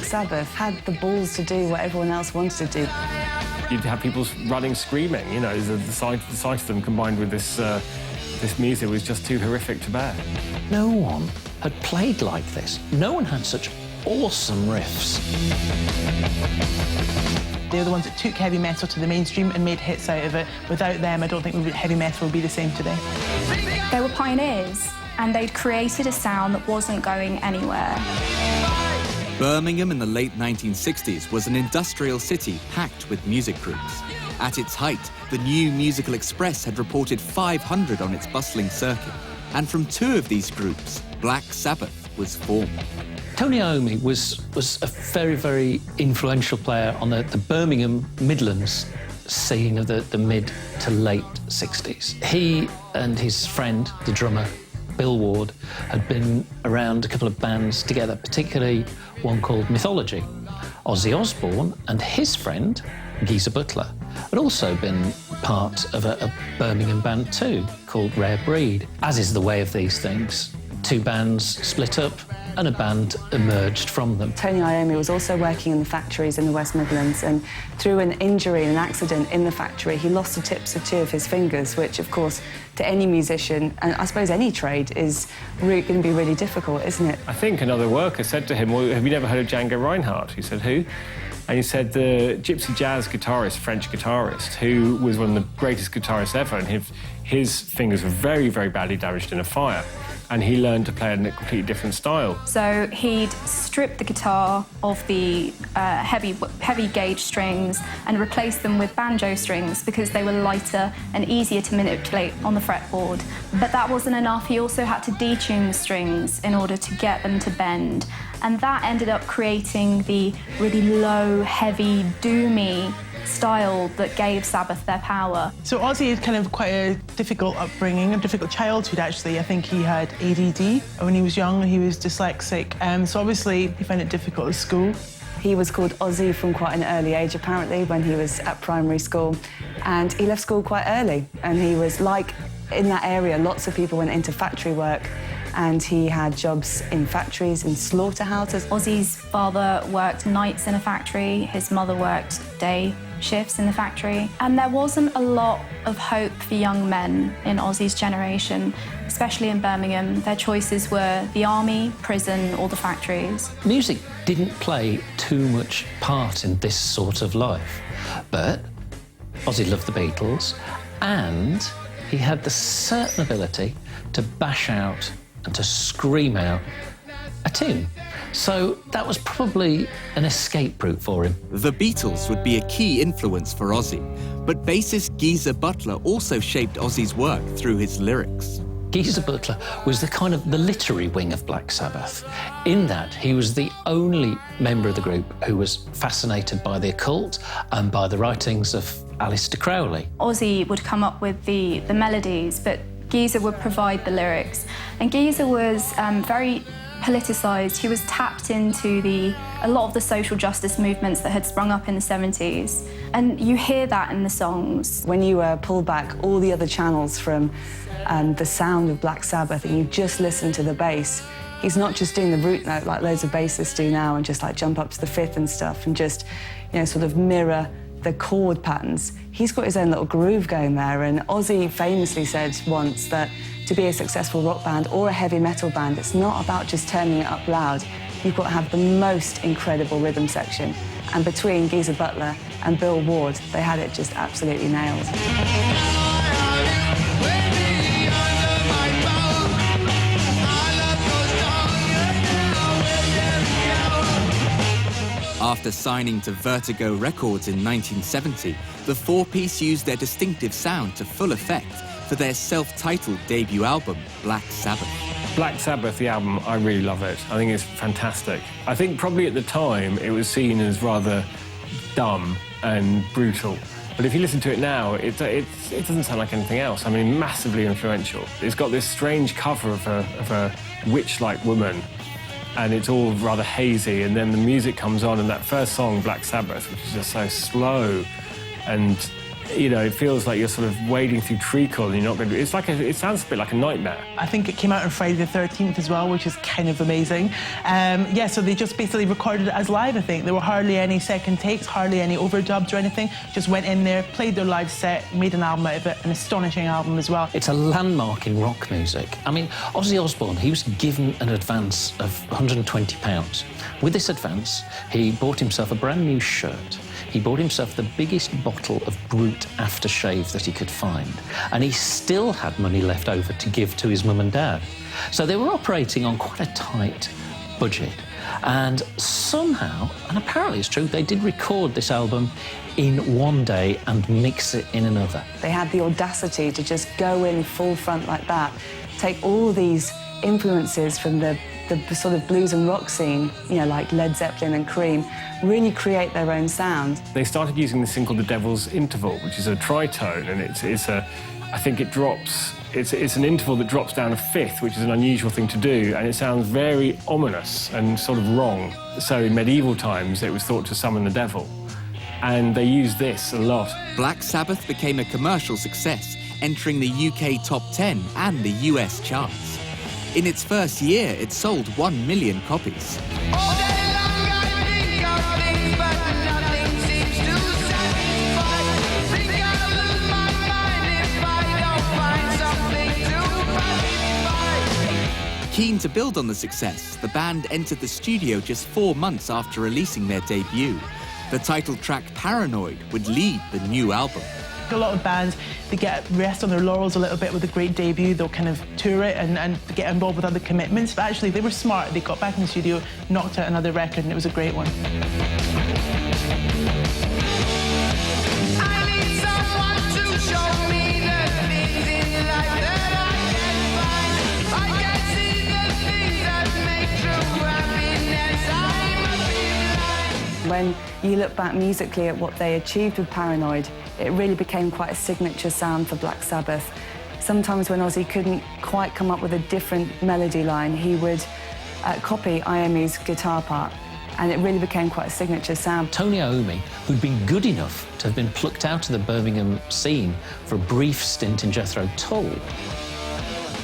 Sabbath had the balls to do what everyone else wanted to do. You'd have people running, screaming, you know, the sight of them combined with this music was just too horrific to bear. No one had played like this. No one had such awesome riffs. They're the ones that took heavy metal to the mainstream and made hits out of it. Without them, I don't think heavy metal would be the same today. They were pioneers, and they'd created a sound that wasn't going anywhere. Birmingham in the late 1960s was an industrial city packed with music groups. At its height, the New Musical Express had reported 500 on its bustling circuit. And from two of these groups, Black Sabbath was formed. Tony Iommi was a very, very influential player on the Birmingham Midlands scene of the mid to late 60s. He and his friend, the drummer, Bill Ward, had been around a couple of bands together, particularly one called Mythology. Ozzy Osbourne and his friend, Geezer Butler, had also been part of a Birmingham band too, called Rare Breed. As is the way of these things, two bands split up and a band emerged from them. Tony Iommi was also working in the factories in the West Midlands, and through an injury and an accident in the factory, he lost the tips of two of his fingers, which, of course, to any musician, and I suppose any trade, is going to be really difficult, isn't it? I think another worker said to him, well, have you never heard of Django Reinhardt? He said, who? And he said the gypsy jazz guitarist, French guitarist, who was one of the greatest guitarists ever, and his fingers were very, very badly damaged in a fire. And he learned to play in a completely different style. So he'd strip the guitar of the heavy gauge strings and replace them with banjo strings because they were lighter and easier to manipulate on the fretboard. But that wasn't enough. He also had to detune the strings in order to get them to bend. And that ended up creating the really low, heavy, doomy style that gave Sabbath their power. So Ozzy had kind of quite a difficult upbringing, a difficult childhood actually. I think he had ADD when he was young, he was dyslexic, so obviously he found it difficult at school. He was called Ozzy from quite an early age, apparently, when he was at primary school, and he left school quite early, and he was like, in that area, lots of people went into factory work, and he had jobs in factories and slaughterhouses. Ozzy's father worked nights in a factory, his mother worked day shifts in the factory, and there wasn't a lot of hope for young men in Ozzy's generation, especially in Birmingham. Their choices were the army, prison, or the factories. Music didn't play too much part in this sort of life, but Ozzy loved the Beatles, and he had the certain ability to bash out and to scream out a tune. So that was probably an escape route for him. The Beatles would be a key influence for Ozzy, but bassist Geezer Butler also shaped Ozzy's work through his lyrics. Geezer Butler was the literary wing of Black Sabbath, in that he was the only member of the group who was fascinated by the occult and by the writings of Aleister Crowley. Ozzy would come up with the melodies, but Geezer would provide the lyrics. And Geezer was very politicised. He was tapped into a lot of the social justice movements that had sprung up in the 70s. And you hear that in the songs. When you pull back all the other channels from the sound of Black Sabbath and you just listen to the bass, he's not just doing the root note like loads of bassists do now and just like jump up to the fifth and stuff and just, you know, sort of mirror the chord patterns. He's got his own little groove going there, and Ozzy famously said once that to be a successful rock band or a heavy metal band, it's not about just turning it up loud. You've got to have the most incredible rhythm section. And between Geezer Butler and Bill Ward, they had it just absolutely nailed. After signing to Vertigo Records in 1970, the four-piece used their distinctive sound to full effect for their self-titled debut album, Black Sabbath. Black Sabbath, the album, I really love it. I think it's fantastic. I think probably at the time it was seen as rather dumb and brutal. But if you listen to it now, it doesn't sound like anything else. I mean, massively influential. It's got this strange cover of a witch-like woman, and it's all rather hazy, and then the music comes on, and that first song, Black Sabbath, which is just so slow and you know, it feels like you're sort of wading through treacle and you're not going to... It sounds a bit like a nightmare. I think it came out on Friday the 13th as well, which is kind of amazing. Yeah, so they just basically recorded it as live, I think. There were hardly any second takes, hardly any overdubs or anything. Just went in there, played their live set, made an album out of it, an astonishing album as well. It's a landmark in rock music. I mean, Ozzy Osbourne, he was given an advance of £120. With this advance, he bought himself a brand new shirt. He bought himself the biggest bottle of Brute aftershave that he could find, and he still had money left over to give to his mum and dad. So they were operating on quite a tight budget. And somehow, and apparently it's true, they did record this album in one day and mix it in another. They had the audacity to just go in full front like that, take all these influences from the sort of blues and rock scene, you know, like Led Zeppelin and Cream, really create their own sound. They started using this thing called the Devil's Interval, which is a tritone, and I think it drops, it's an interval that drops down a fifth, which is an unusual thing to do, and it sounds very ominous and sort of wrong. So in medieval times, it was thought to summon the devil, and they used this a lot. Black Sabbath became a commercial success, entering the UK top 10 and the US charts. In its first year, it sold 1 million copies. Keen to build on the success, the band entered the studio just 4 months after releasing their debut. The title track, Paranoid, would lead the new album. A lot of bands, they rest on their laurels a little bit with a great debut. They'll kind of tour it and get involved with other commitments. But actually, they were smart. They got back in the studio, knocked out another record, and it was a great one. When you look back musically at what they achieved with Paranoid, it really became quite a signature sound for Black Sabbath. Sometimes when Ozzy couldn't quite come up with a different melody line, he would copy Iommi's guitar part, and it really became quite a signature sound. Tony Iommi, who'd been good enough to have been plucked out of the Birmingham scene for a brief stint in Jethro Tull,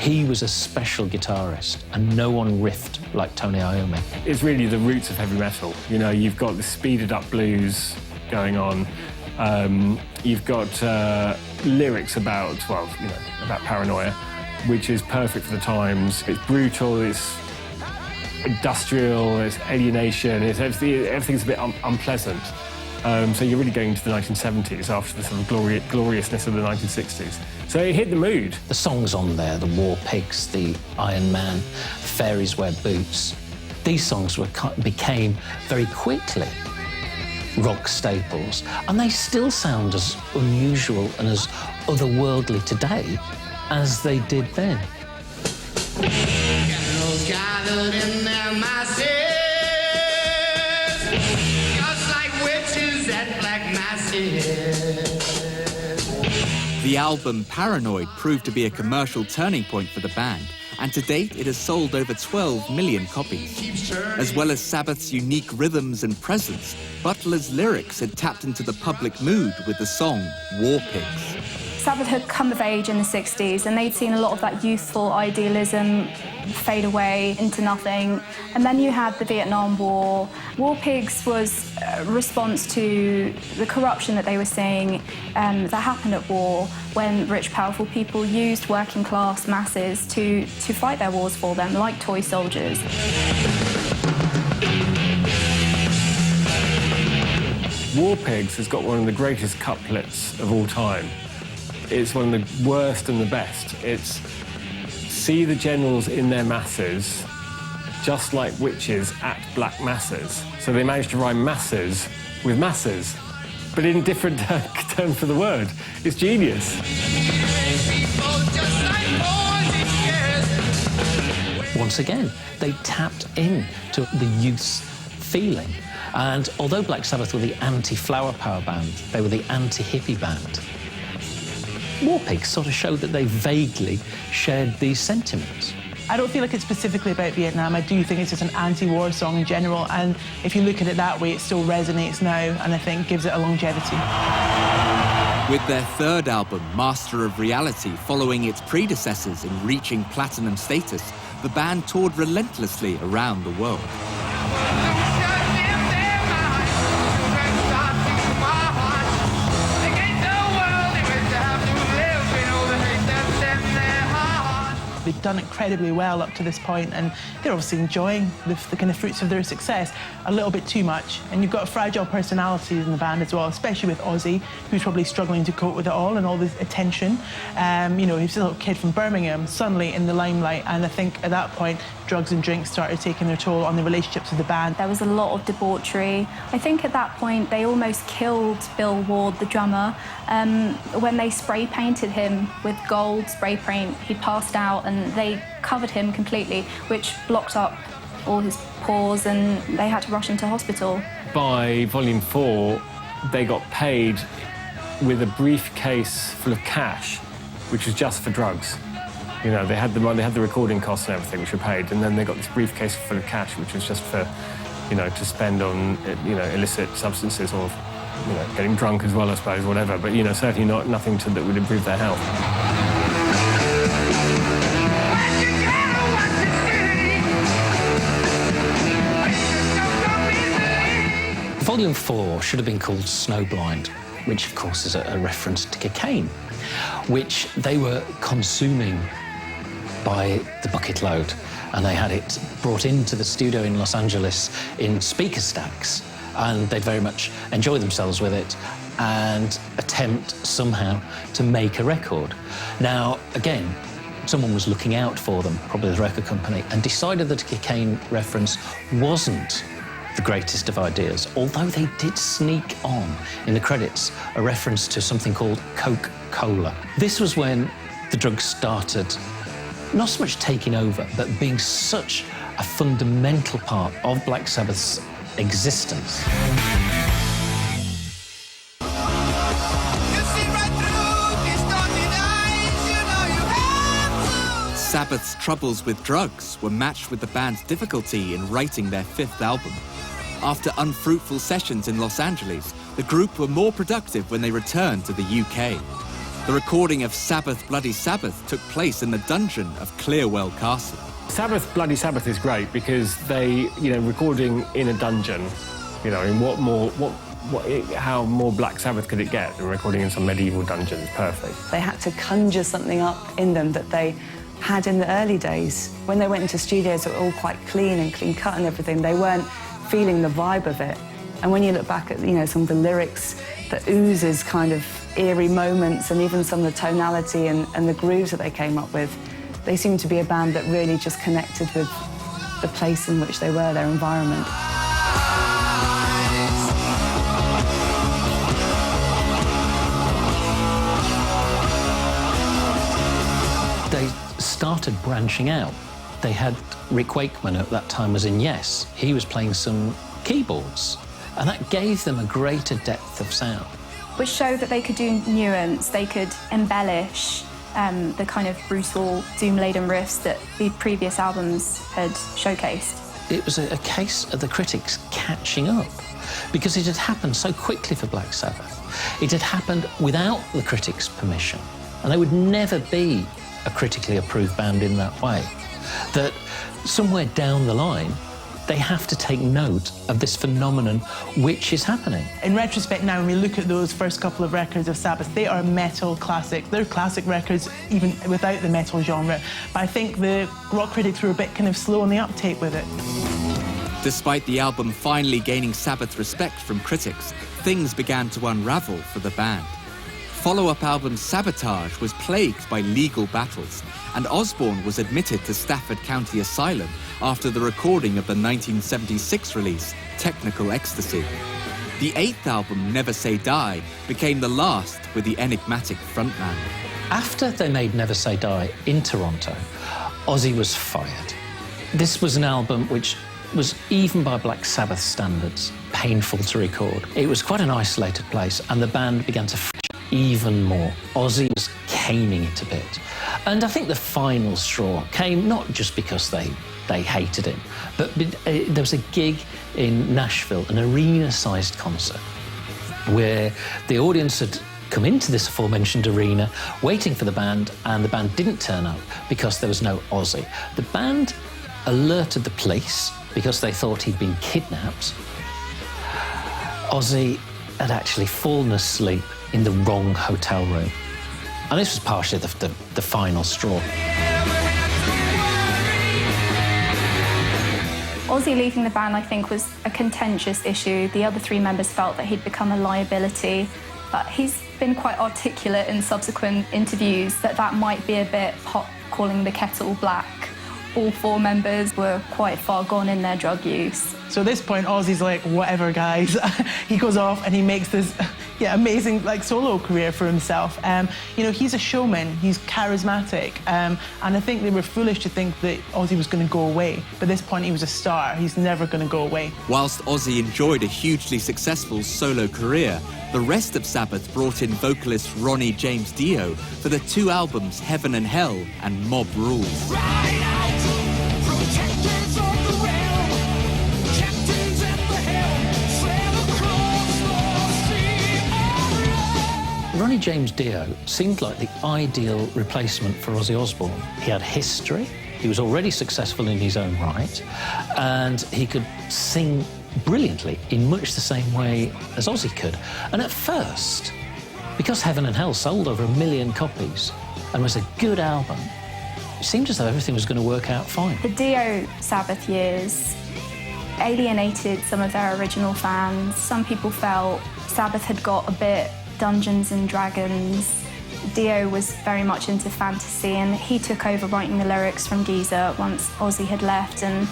he was a special guitarist, and no one riffed like Tony Iommi. It's really the roots of heavy metal. You know, you've got the speeded up blues going on. You've got lyrics about, well, you know, about paranoia, which is perfect for the times. It's brutal, it's industrial, it's alienation, everything's a bit unpleasant. So you're really going into the 1970s after the sort of gloriousness of the 1960s. So it hit the mood. The songs on there, the War Pigs, the Iron Man, Fairies Wear Boots, these songs became very quickly rock staples, and they still sound as unusual and as otherworldly today as they did then. Gathered in their masses, just like witches at black masses. The album Paranoid proved to be a commercial turning point for the band, and to date it has sold over 12 million copies. As well as Sabbath's unique rhythms and presence, Butler's lyrics had tapped into the public mood with the song War Pigs. Sabbath had come of age in the 60s, and they'd seen a lot of that youthful idealism fade away into nothing. And then you had the Vietnam War. War Pigs was a response to the corruption that they were seeing that happened at war, when rich, powerful people used working class masses to fight their wars for them, like toy soldiers. War Pigs has got one of the greatest couplets of all time. It's one of the worst and the best. It's, see the generals in their masses, just like witches at black masses. So they managed to rhyme masses with masses, but in different terms for the word. It's genius. Once again, they tapped in to the youth's feeling. And although Black Sabbath were the anti-flower power band, they were the anti-hippie band, War Pigs sort of showed that they vaguely shared these sentiments. I don't feel like it's specifically about Vietnam. I do think it's just an anti-war song in general, and if you look at it that way, it still resonates now, and I think gives it a longevity. With their third album, Master of Reality, following its predecessors in reaching platinum status, the band toured relentlessly around the world. They've done incredibly well up to this point, and they're obviously enjoying the kind of fruits of their success a little bit too much. And you've got fragile personalities in the band as well, especially with Ozzy, who's probably struggling to cope with it all and all this attention. You know, he's a little kid from Birmingham, suddenly in the limelight, and I think at that point, drugs and drinks started taking their toll on the relationships with the band. There was a lot of debauchery. I think at that point, they almost killed Bill Ward, the drummer. When they spray painted him with gold spray paint, he passed out and they covered him completely, which blocked up all his pores, and they had to rush him to hospital. By Volume 4, they got paid with a briefcase full of cash, which was just for drugs. You know, they had the money, they had the recording costs and everything, which were paid, and then they got this briefcase full of cash, which was just for, you know, to spend on, you know, illicit substances or, you know, getting drunk as well, I suppose, whatever. But, you know, certainly nothing that would improve their health. Volume 4 should have been called Snowblind, which of course is a reference to cocaine, which they were consuming by the bucket load, and they had it brought into the studio in Los Angeles in speaker stacks, and they'd very much enjoy themselves with it and attempt somehow to make a record. Now, again, someone was looking out for them, probably the record company, and decided that a cocaine reference wasn't the greatest of ideas, although they did sneak on in the credits a reference to something called Coca-Cola. This was when the drugs started not so much taking over, but being such a fundamental part of Black Sabbath's existence. Sabbath's troubles with drugs were matched with the band's difficulty in writing their fifth album. After unfruitful sessions in Los Angeles, the group were more productive when they returned to the UK. The recording of Sabbath Bloody Sabbath took place in the dungeon of Clearwell Castle. Sabbath Bloody Sabbath is great because they, you know, recording in a dungeon, you know, in how more Black Sabbath could it get than recording in some medieval dungeon? It's perfect. They had to conjure something up in them that they had in the early days. When they went into studios, they were all quite clean and clean cut and everything. They weren't feeling the vibe of it. And when you look back at, you know, some of the lyrics, that oozes kind of eerie moments, and even some of the tonality and the grooves that they came up with, they seem to be a band that really just connected with the place in which they were, their environment. They started branching out. They had Rick Wakeman at that time was in Yes. He was playing some keyboards, and that gave them a greater depth of sound. Which showed that they could do nuance, they could embellish the kind of brutal, doom-laden riffs that the previous albums had showcased. It was a case of the critics catching up, because it had happened so quickly for Black Sabbath. It had happened without the critics' permission, and they would never be a critically approved band in that way. That somewhere down the line, they have to take note of this phenomenon which is happening. In retrospect now, when we look at those first couple of records of Sabbath, they are metal classics. They're classic records even without the metal genre. But I think the rock critics were a bit kind of slow on the uptake with it. Despite the album finally gaining Sabbath respect from critics, things began to unravel for the band. Follow-up album Sabotage was plagued by legal battles, and Osbourne was admitted to Stafford County Asylum after the recording of the 1976 release, Technical Ecstasy. The eighth album, Never Say Die, became the last with the enigmatic frontman. After they made Never Say Die in Toronto, Ozzy was fired. This was an album which was, even by Black Sabbath standards, painful to record. It was quite an isolated place, and the band began to even more. Ozzy was caning it a bit. And I think the final straw came not just because they hated him, but there was a gig in Nashville, an arena-sized concert, where the audience had come into this aforementioned arena waiting for the band, and the band didn't turn up because there was no Ozzy. The band alerted the police because they thought he'd been kidnapped. Ozzy had actually fallen asleep in the wrong hotel room. And this was partially the final straw. Ozzy leaving the band, I think, was a contentious issue. The other three members felt that he'd become a liability, but he's been quite articulate in subsequent interviews that that might be a bit pot calling the kettle black. All four members were quite far gone in their drug use. So at this point, Ozzy's like, whatever, guys. He goes off and he makes this amazing solo career for himself. You know, he's a showman, he's charismatic, and I think they were foolish to think that Ozzy was going to go away. But at this point, he was a star. He's never going to go away. Whilst Ozzy enjoyed a hugely successful solo career, the rest of Sabbath brought in vocalist Ronnie James Dio for the two albums Heaven and Hell and Mob Rules. Ronnie James Dio seemed like the ideal replacement for Ozzy Osbourne. He had history, he was already successful in his own right, and he could sing brilliantly in much the same way as Ozzy could. And at first, because Heaven and Hell sold over 1 million copies and was a good album, it seemed as though everything was going to work out fine. The Dio Sabbath years alienated some of their original fans. Some people felt Sabbath had got a bit Dungeons and Dragons. Dio was very much into fantasy, and he took over writing the lyrics from Geezer once Ozzy had left, and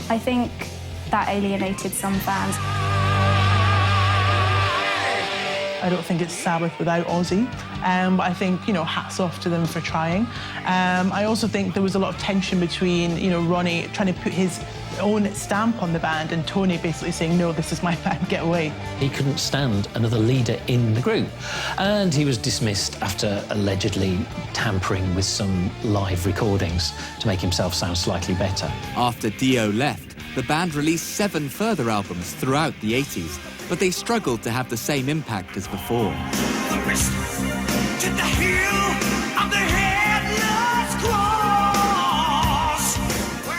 I think that alienated some fans. I don't think it's Sabbath without Ozzy, but I think, you know, hats off to them for trying. I also think there was a lot of tension between, you know, Ronnie trying to put his own stamp on the band and Tony basically saying, no, this is my band, get away. He couldn't stand another leader in the group, and he was dismissed after allegedly tampering with some live recordings to make himself sound slightly better. After Dio left, the band released 7 further albums throughout the 80s, but they struggled to have the same impact as before.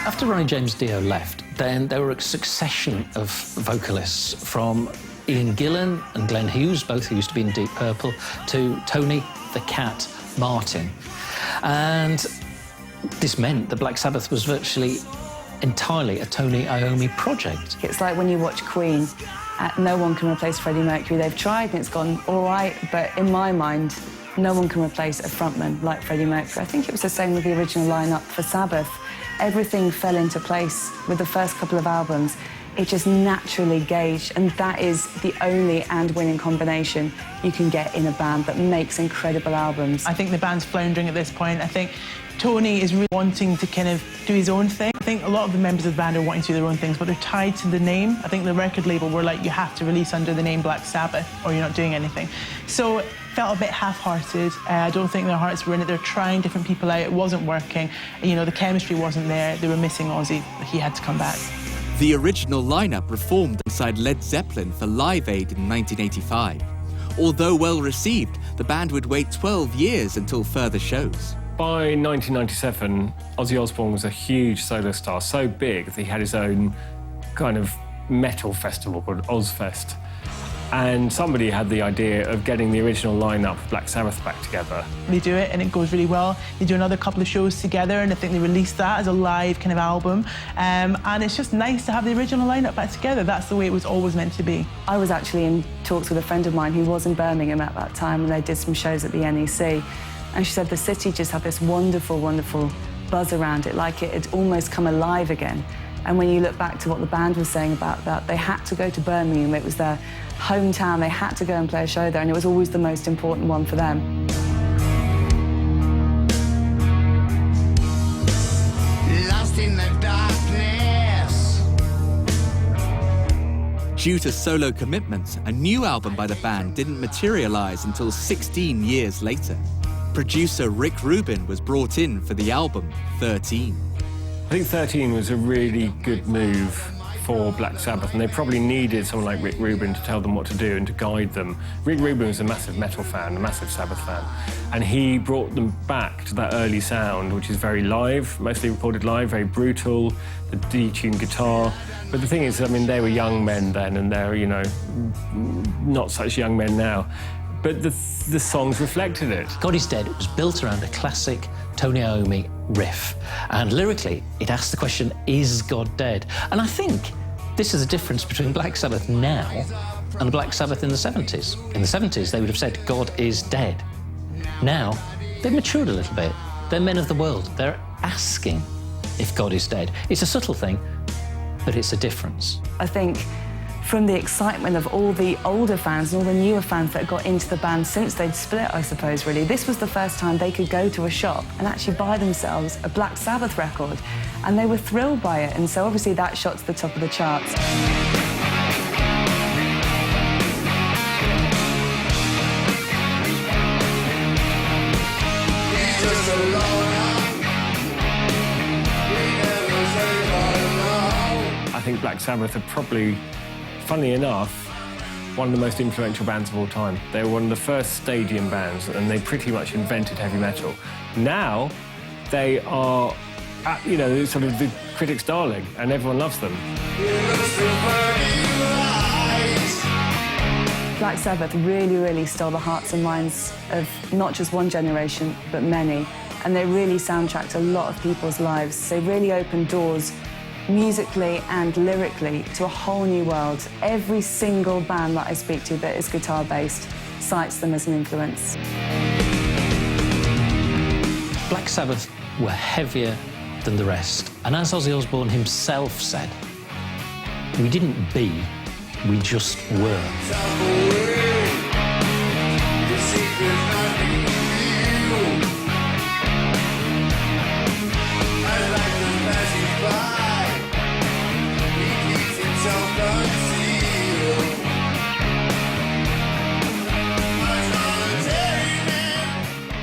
After Ronnie James Dio left, then there were a succession of vocalists from Ian Gillan and Glenn Hughes, both who used to be in Deep Purple, to Tony the Cat Martin. And this meant that Black Sabbath was virtually entirely a Tony Iommi project. It's like when you watch Queen, no one can replace Freddie Mercury. They've tried and it's gone all right, but in my mind, no one can replace a frontman like Freddie Mercury. I think it was the same with the original lineup for Sabbath. Everything fell into place with the first couple of albums. It just naturally gauged, and that is the only and winning combination you can get in a band that makes incredible albums. I think the band's floundering at this point. I think Tony is really wanting to kind of do his own thing. I think a lot of the members of the band are wanting to do their own things, but they're tied to the name. I think the record label were like, you have to release under the name Black Sabbath or you're not doing anything. So it felt a bit half-hearted. I don't think their hearts were in it. They're trying different people out. It wasn't working. You know, the chemistry wasn't there. They were missing Ozzy. He had to come back. The original lineup reformed alongside Led Zeppelin for Live Aid in 1985. Although well received, the band would wait 12 years until further shows. By 1997, Ozzy Osbourne was a huge solo star, so big that he had his own kind of metal festival called Ozfest. And somebody had the idea of getting the original lineup of Black Sabbath back together. They do it and it goes really well. They do another couple of shows together, and I think they released that as a live kind of album. And it's just nice to have the original lineup back together. That's the way it was always meant to be. I was actually in talks with a friend of mine who was in Birmingham at that time, and they did some shows at the NEC. And she said the city just had this wonderful, wonderful buzz around it, like it had almost come alive again. And when you look back to what the band was saying about that, they had to go to Birmingham. It was their hometown. They had to go and play a show there, and it was always the most important one for them. Lost in the darkness. Due to solo commitments, a new album by the band didn't materialize until 16 years later. Producer Rick Rubin was brought in for the album 13. I think 13 was a really good move for Black Sabbath, and they probably needed someone like Rick Rubin to tell them what to do and to guide them. Rick Rubin was a massive metal fan, a massive Sabbath fan, and he brought them back to that early sound, which is very live, mostly recorded live, very brutal, the detuned guitar. But the thing is, I mean, they were young men then, and they're, you know, not such young men now. But the songs reflected it. God Is Dead was built around a classic Tony Iommi riff. And lyrically, it asks the question, is God dead? And I think this is the difference between Black Sabbath now and Black Sabbath in the 70s. In the 70s, they would have said, God is dead. Now, they've matured a little bit. They're men of the world. They're asking if God is dead. It's a subtle thing, but it's a difference. I think from the excitement of all the older fans and all the newer fans that got into the band since they'd split, I suppose, really, this was the first time they could go to a shop and actually buy themselves a Black Sabbath record, and they were thrilled by it, and so obviously that shot to the top of the charts. I think Black Sabbath are probably, funnily enough, one of the most influential bands of all time. They were one of the first stadium bands, and they pretty much invented heavy metal. Now, they are, you know, sort of the critics' darling, and everyone loves them. Black Sabbath really, really stole the hearts and minds of not just one generation, but many. And they really soundtracked a lot of people's lives. They really opened doors musically and lyrically to a whole new world. Every single band that I speak to that is guitar-based cites them as an influence. Black Sabbath were heavier than the rest. And as Ozzy Osbourne himself said, we didn't be, we just were.